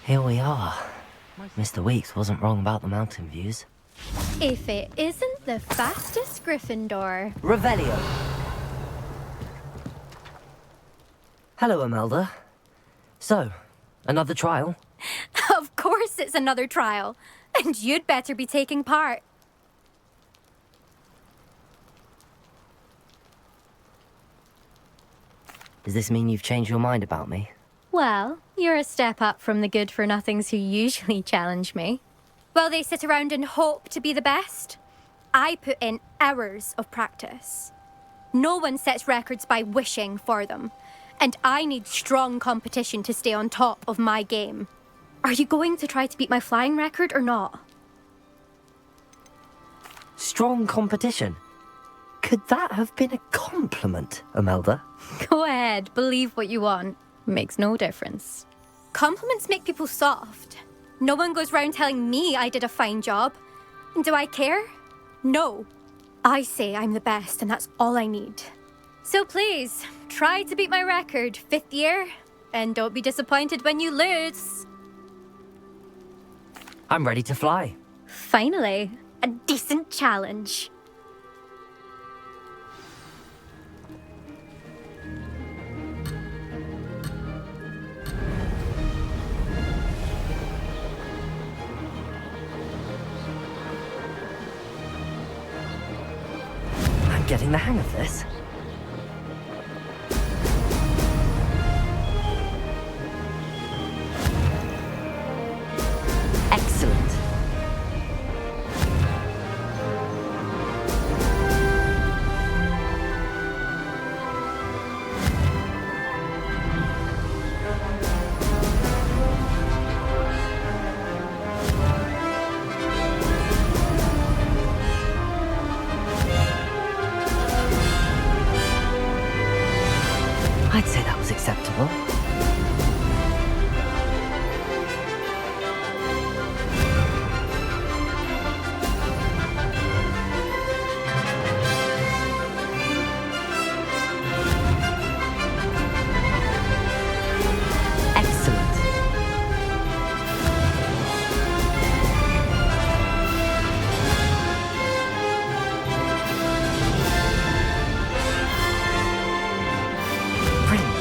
Here we are. Mr. Weeks wasn't wrong about the mountain views. If it isn't the fastest Gryffindor. Revelio. Hello, Imelda. So, another trial? Of course it's another trial. And you'd better be taking part. Does this mean you've changed your mind about me? Well, you're a step up from the good-for-nothings who usually challenge me. While they sit around and hope to be the best, I put in hours of practice. No one sets records by wishing for them, and I need strong competition to stay on top of my game. Are you going to try to beat my flying record or not? Strong competition? Could that have been a compliment, Imelda? Go ahead, believe what you want. Makes no difference. Compliments make people soft. No one goes round telling me I did a fine job. And do I care? No. I say I'm the best, and that's all I need. So please, try to beat my record, 5th year, and don't be disappointed when you lose. I'm ready to fly. Finally, a decent challenge. I'm getting the hang of this. Excellent. I'd say that was acceptable. Excellent. Brilliant.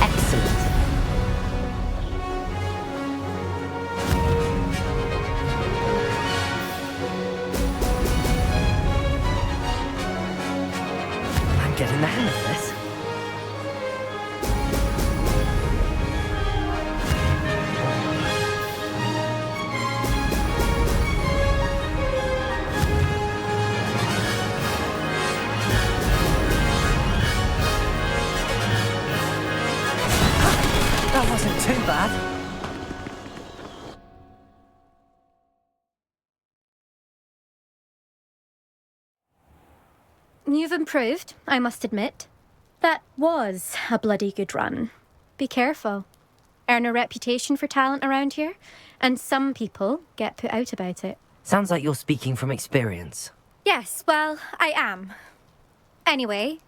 Excellent. I'm getting the hang of this. That wasn't too bad. You've improved, I must admit. That was a bloody good run. Be careful. Earn a reputation for talent around here, and some people get put out about it. Sounds like you're speaking from experience. Yes, well, I am. Anyway,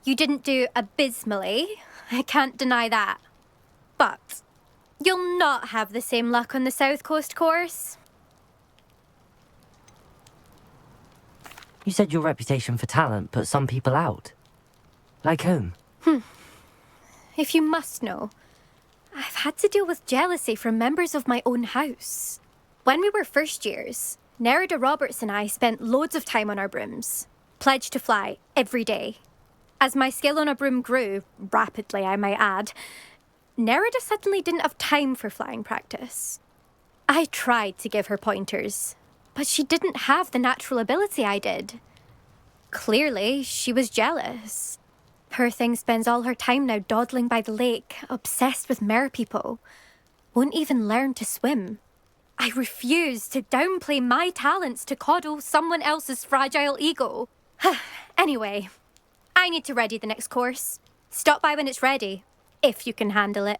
you didn't do abysmally. I can't deny that. But you'll not have the same luck on the South Coast course. You said your reputation for talent put some people out. Like whom? If you must know, I've had to deal with jealousy from members of my own house. When we were first years, Nerida Roberts and I spent loads of time on our brooms, pledged to fly every day. As my skill on a broom grew, rapidly I might add, Nerida suddenly didn't have time for flying practice. I tried to give her pointers, but she didn't have the natural ability I did. Clearly, she was jealous. Poor thing spends all her time now dawdling by the lake, obsessed with merpeople. Won't even learn to swim. I refuse to downplay my talents to coddle someone else's fragile ego. Anyway, I need to ready the next course. Stop by when it's ready, if you can handle it.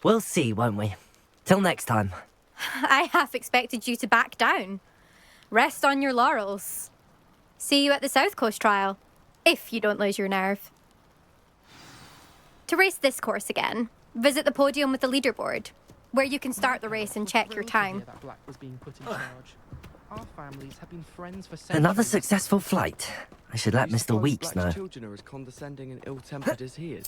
We'll see, won't we? Till next time. I half expected you to back down. Rest on your laurels. See you at the South Coast trial, if you don't lose your nerve. To race this course again, visit the podium with the leaderboard, where you can start the race and check your time. Another successful flight. I should let Mr. Weeks know. Children are as condescending and ill-tempered as he is.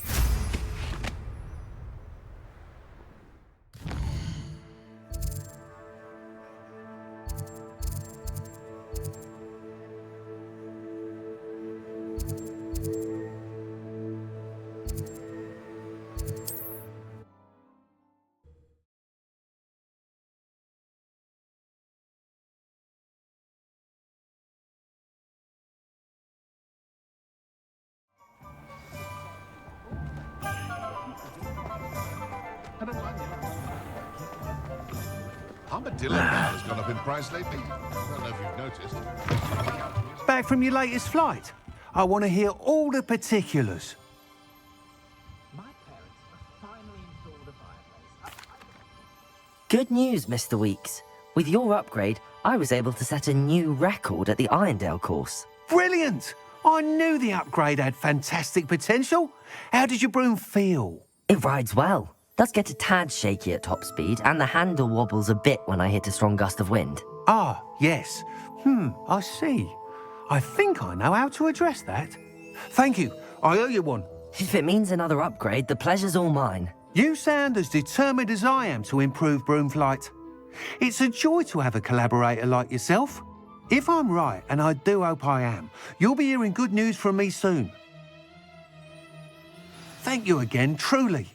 Armadillo now has gone up in price lately. I don't know if you've noticed. Back from your latest flight? I want to hear all the particulars. My parents have finally installed a fireplace. Good news, Mr. Weeks. With your upgrade, I was able to set a new record at the Irondale course. Brilliant! I knew the upgrade had fantastic potential. How did your broom feel? It rides well. Does get a tad shaky at top speed, and the handle wobbles a bit when I hit a strong gust of wind. Ah, yes. I see. I think I know how to address that. Thank you. I owe you one. If it means another upgrade, the pleasure's all mine. You sound as determined as I am to improve broom flight. It's a joy to have a collaborator like yourself. If I'm right, and I do hope I am, you'll be hearing good news from me soon. Thank you again, truly.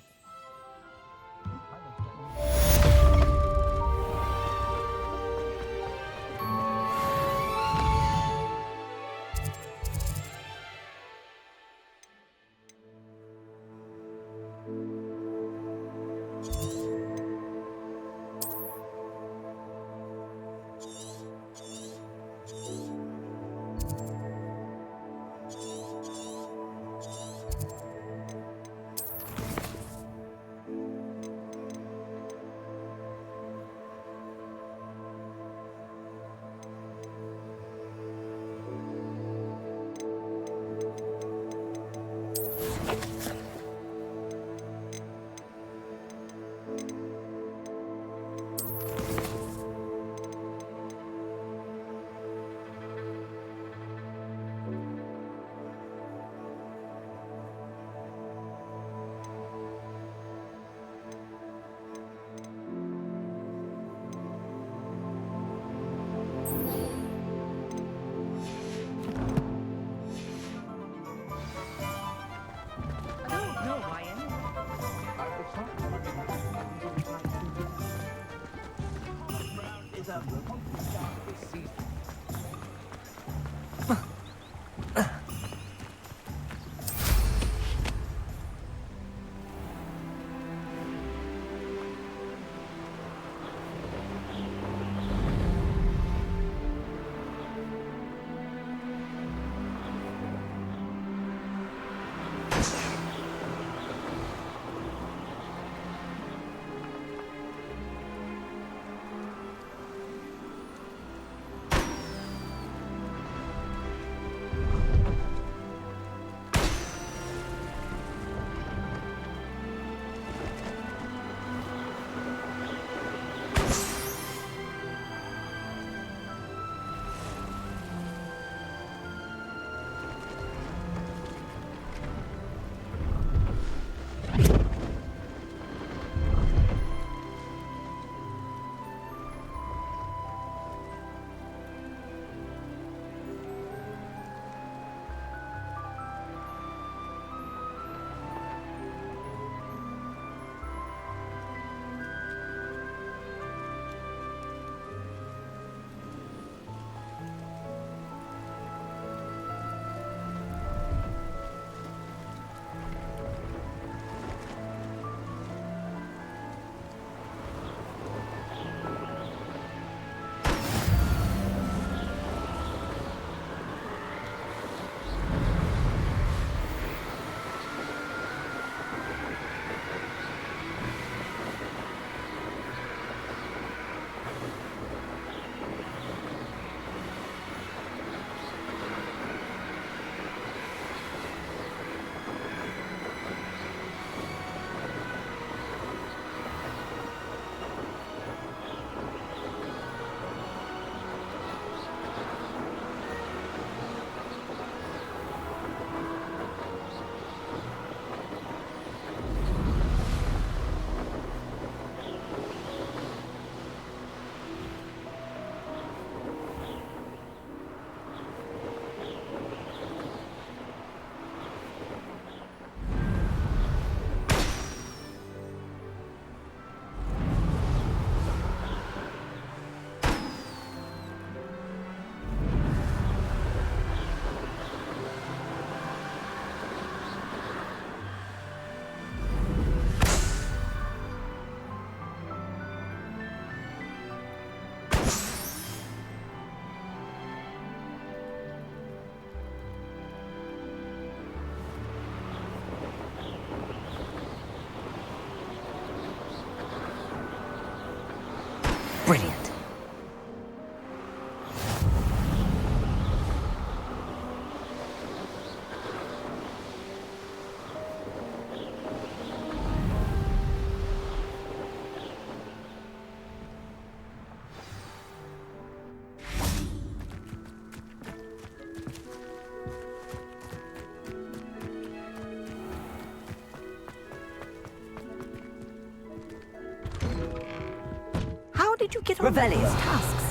you get on with Revelio. these tasks?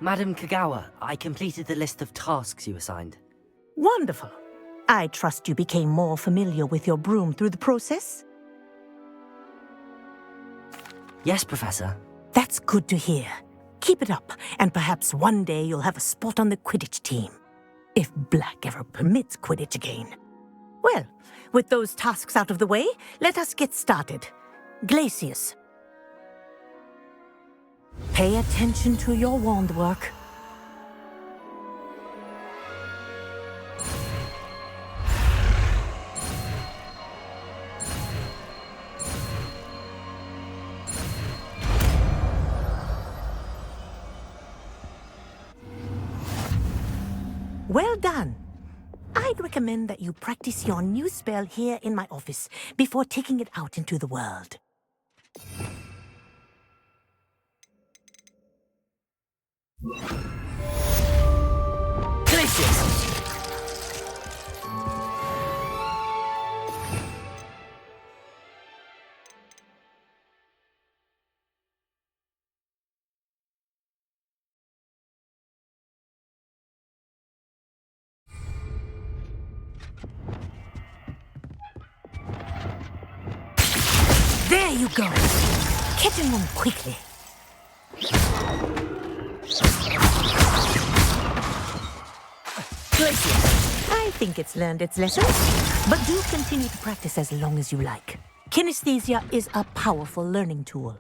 Madam Kagawa, I completed the list of tasks you assigned. Wonderful. I trust you became more familiar with your broom through the process? Yes, Professor. That's good to hear. Keep it up, and perhaps one day you'll have a spot on the Quidditch team. If Black ever permits Quidditch again. Well, with those tasks out of the way, let us get started. Glacius. Pay attention to your wand work. Well done. I'd recommend that you practice your new spell here in my office before taking it out into the world. Glacius! There you go. Catching them quickly. Glacius! I think it's learned its lesson, but do continue to practice as long as you like. Kinesthesia is a powerful learning tool.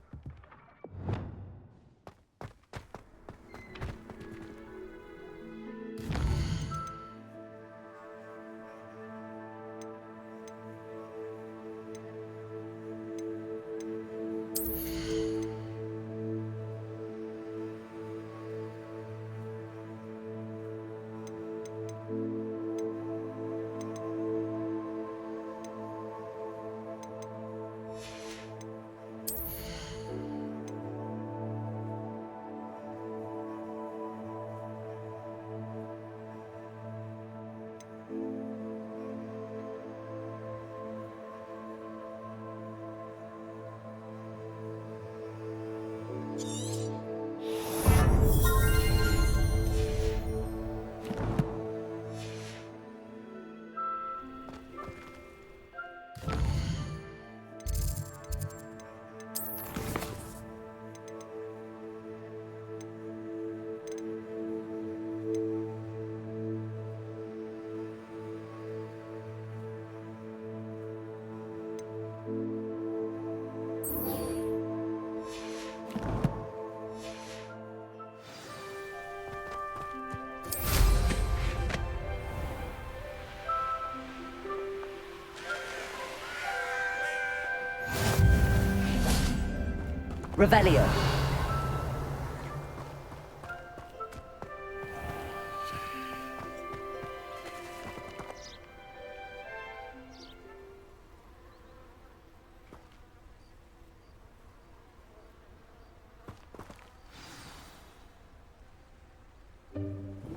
Revelio.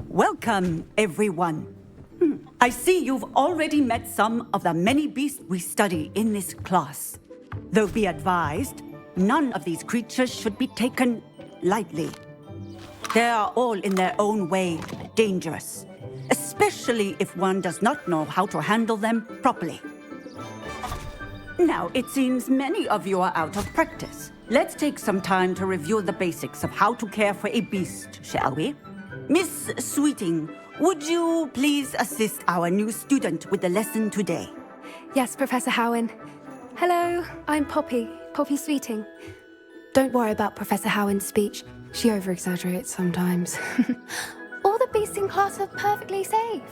Welcome, everyone. I see you've already met some of the many beasts we study in this class. Though be advised, none of these creatures should be taken lightly. They are all in their own way dangerous, especially if one does not know how to handle them properly. Now, it seems many of you are out of practice. Let's take some time to review the basics of how to care for a beast, shall we? Miss Sweeting, would you please assist our new student with the lesson today? Yes, Professor Howen. Hello, I'm Poppy Sweeting. Don't worry about Professor Howen's speech. She over-exaggerates sometimes. All the beasts in class are perfectly safe.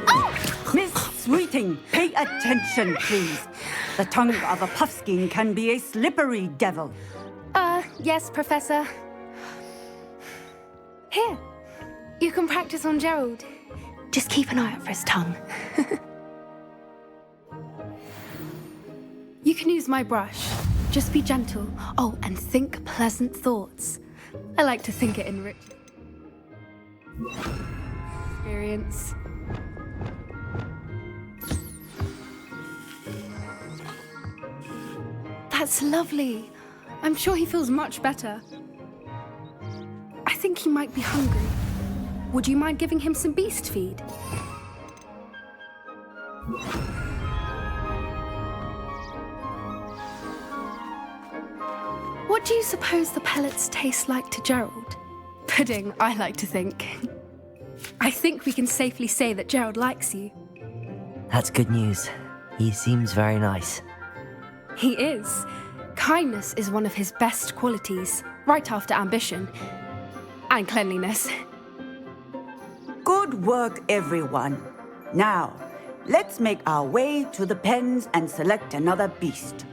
Oh! Miss Sweeting, pay attention, please. The tongue of a puffskein can be a slippery devil. Yes, Professor. Here, you can practice on Gerald. Just keep an eye out for his tongue. You can use my brush. Just be gentle. Oh, and think pleasant thoughts. I like to think it in rich. Experience. That's lovely. I'm sure he feels much better. I think he might be hungry. Would you mind giving him some beast feed? What do you suppose the pellets taste like to Gerald? Pudding, I like to think. I think we can safely say that Gerald likes you. That's good news. He seems very nice. He is. Kindness is one of his best qualities, right after ambition. And cleanliness. Good work, everyone. Now, let's make our way to the pens and select another beast.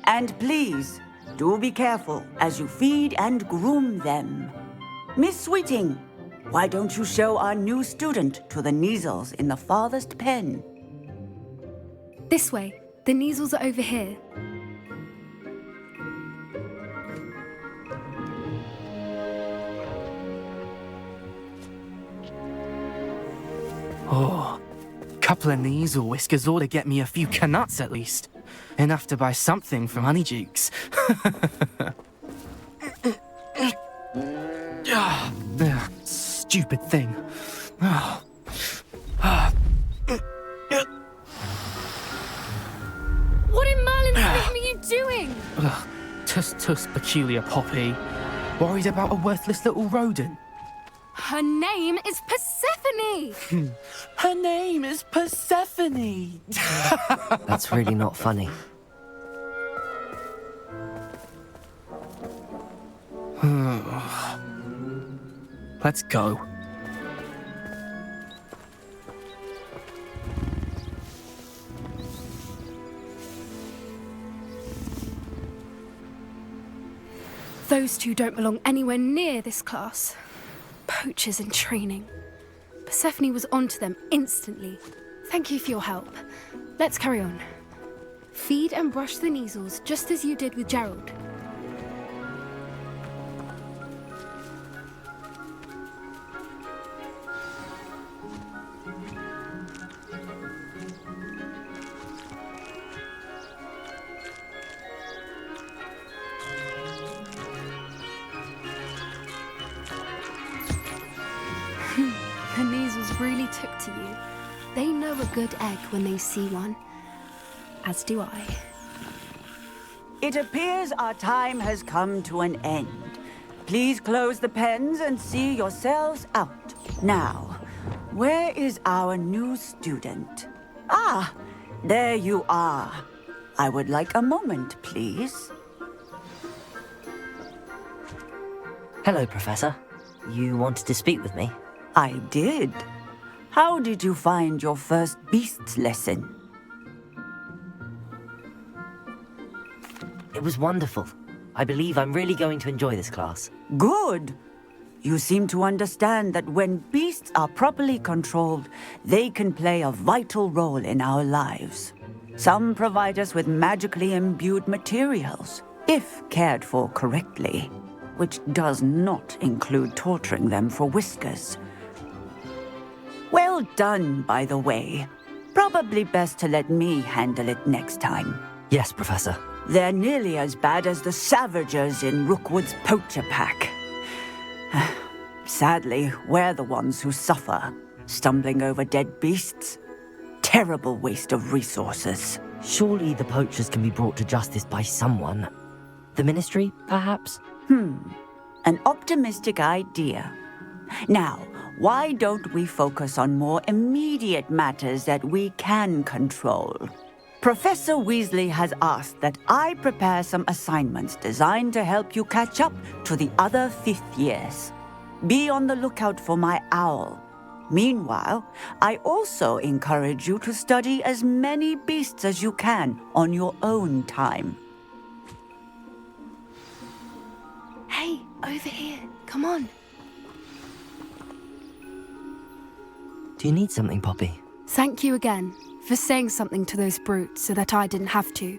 And please, do be careful as you feed and groom them. Miss Sweeting, why don't you show our new student to the Kneazles in the farthest pen? This way. The Kneazles are over here. Oh, couple of Kneazle whiskers ought to get me a few canuts at least. Enough to buy something from Honeydukes. Stupid thing. What in Merlin's name are you doing? Tuss, peculiar Poppy. Worried about a worthless little rodent. Her name is Persephone! Her name is Persephone! That's really not funny. Let's go. Those two don't belong anywhere near this class. Poachers in training. Persephone was onto them instantly. Thank you for your help. Let's carry on. Feed and brush the Kneazles just as you did with Gerald. The Kneazles really took to you. They know a good egg when they see one. As do I. It appears our time has come to an end. Please close the pens and see yourselves out. Now, where is our new student? Ah, there you are. I would like a moment, please. Hello, Professor. You wanted to speak with me? I did. How did you find your first beasts lesson? It was wonderful. I believe I'm really going to enjoy this class. Good. You seem to understand that when beasts are properly controlled, they can play a vital role in our lives. Some provide us with magically imbued materials, if cared for correctly, which does not include torturing them for whiskers. Well done, by the way. Probably best to let me handle it next time. Yes, Professor. They're nearly as bad as the Savagers in Rookwood's poacher pack. Sadly, we're the ones who suffer, stumbling over dead beasts. Terrible waste of resources. Surely the poachers can be brought to justice by someone. The Ministry, perhaps? An optimistic idea. Now, why don't we focus on more immediate matters that we can control? Professor Weasley has asked that I prepare some assignments designed to help you catch up to the other fifth years. Be on the lookout for my owl. Meanwhile, I also encourage you to study as many beasts as you can on your own time. Hey, over here. Come on. Do you need something, Poppy? Thank you again for saying something to those brutes so that I didn't have to.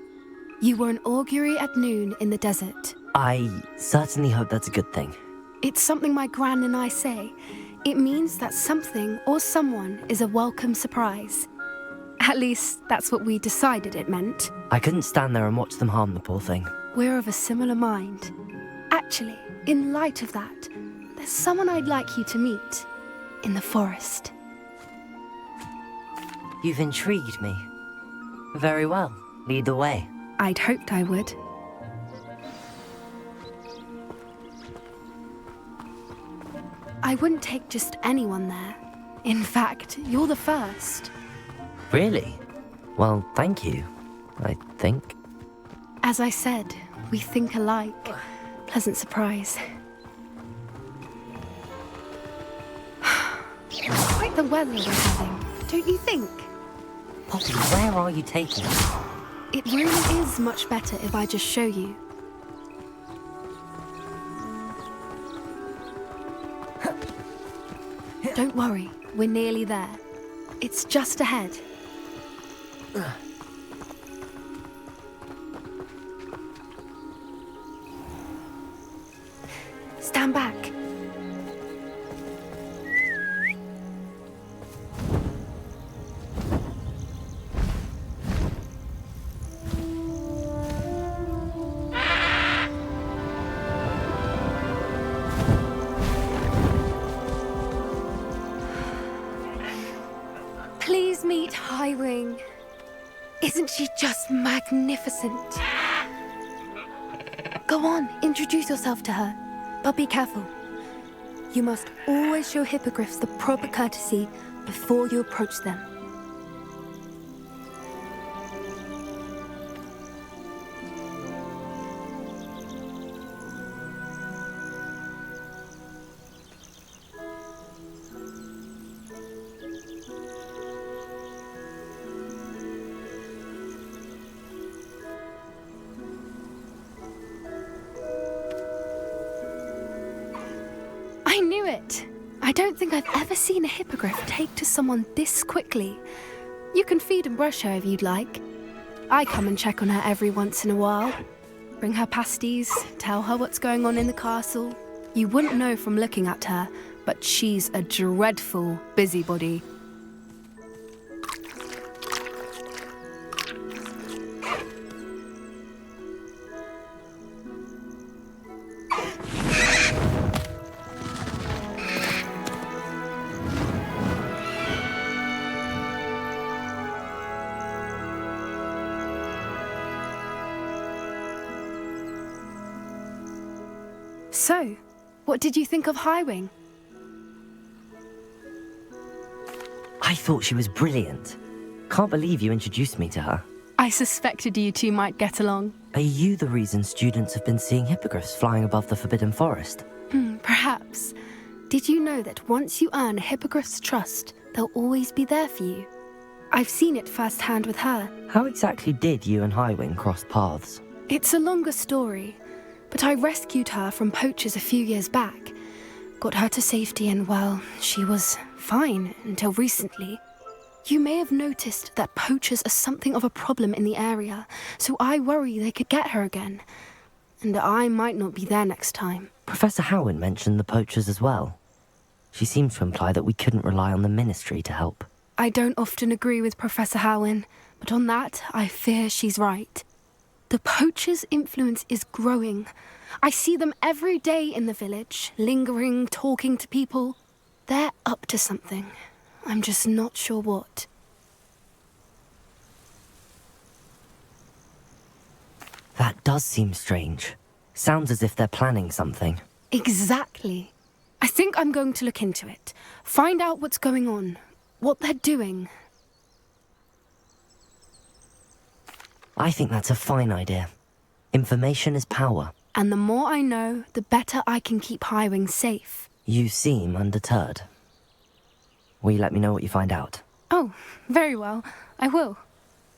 You were an augury at noon in the desert. I certainly hope that's a good thing. It's something my gran and I say. It means that something or someone is a welcome surprise. At least, that's what we decided it meant. I couldn't stand there and watch them harm the poor thing. We're of a similar mind. Actually, in light of that, there's someone I'd like you to meet in the forest. You've intrigued me. Very well. Lead the way. I'd hoped I would. I wouldn't take just anyone there. In fact, you're the first. Really? Well, thank you, I think. As I said, we think alike. Pleasant surprise. Quite the weather we're having, don't you think? Poppy, where are you taking me? It really is much better if I just show you. Don't worry, we're nearly there. It's just ahead. Stand back. Please meet Highwing. Isn't she just magnificent? Go on, introduce yourself to her. But be careful. You must always show hippogriffs the proper courtesy before you approach them. I knew it! I don't think I've ever seen a hippogriff take to someone this quickly. You can feed and brush her if you'd like. I come and check on her every once in a while. Bring her pasties, tell her what's going on in the castle. You wouldn't know from looking at her, but she's a dreadful busybody. So, what did you think of Highwing? I thought she was brilliant. Can't believe you introduced me to her. I suspected you two might get along. Are you the reason students have been seeing hippogriffs flying above the Forbidden Forest? Perhaps. Did you know that once you earn a hippogriff's trust, they'll always be there for you? I've seen it firsthand with her. How exactly did you and Highwing cross paths? It's a longer story, but I rescued her from poachers a few years back. Got her to safety and, well, she was fine until recently. You may have noticed that poachers are something of a problem in the area, so I worry they could get her again. And I might not be there next time. Professor Howin mentioned the poachers as well. She seemed to imply that we couldn't rely on the ministry to help. I don't often agree with Professor Howin, but on that, I fear she's right. The poachers' influence is growing. I see them every day in the village, lingering, talking to people. They're up to something. I'm just not sure what. That does seem strange. Sounds as if they're planning something. Exactly. I think I'm going to look into it. Find out what's going on, what they're doing. I think that's a fine idea. Information is power. And the more I know, the better I can keep Highwing safe. You seem undeterred. Will you let me know what you find out? Oh, very well. I will.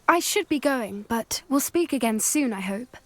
I should be going, but we'll speak again soon, I hope.